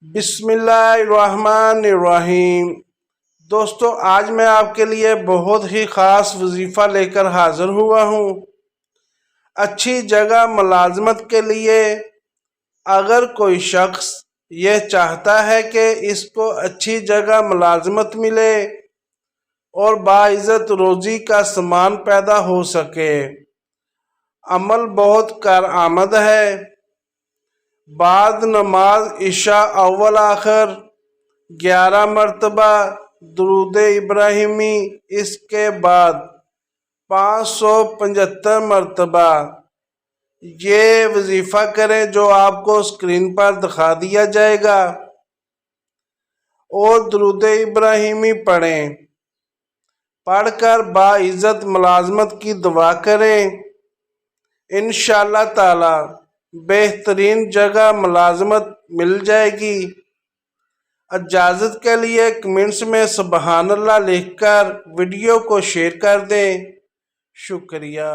بسم اللہ الرحمن الرحیم۔ دوستو، آج میں آپ کے لیے بہت ہی خاص وظیفہ لے کر حاضر ہوا ہوں۔ اچھی جگہ ملازمت کے لیے اگر کوئی شخص یہ چاہتا ہے کہ اس کو اچھی جگہ ملازمت ملے اور باعزت روزی کا سامان پیدا ہو سکے، عمل بہت کارآمد ہے۔ بعد نماز عشاء اول آخر 11 مرتبہ درود ابراہیمی، اس کے بعد 575 مرتبہ یہ وظیفہ کریں جو آپ کو اسکرین پر دکھا دیا جائے گا، اور درود ابراہیمی پڑھیں۔ پڑھ کر باعزت ملازمت کی دعا کریں، انشاءاللہ تعالی بہترین جگہ ملازمت مل جائے گی۔ اجازت کے لیے کمنٹس میں سبحان اللہ لکھ کر ویڈیو کو شیئر کر دیں۔ شکریہ۔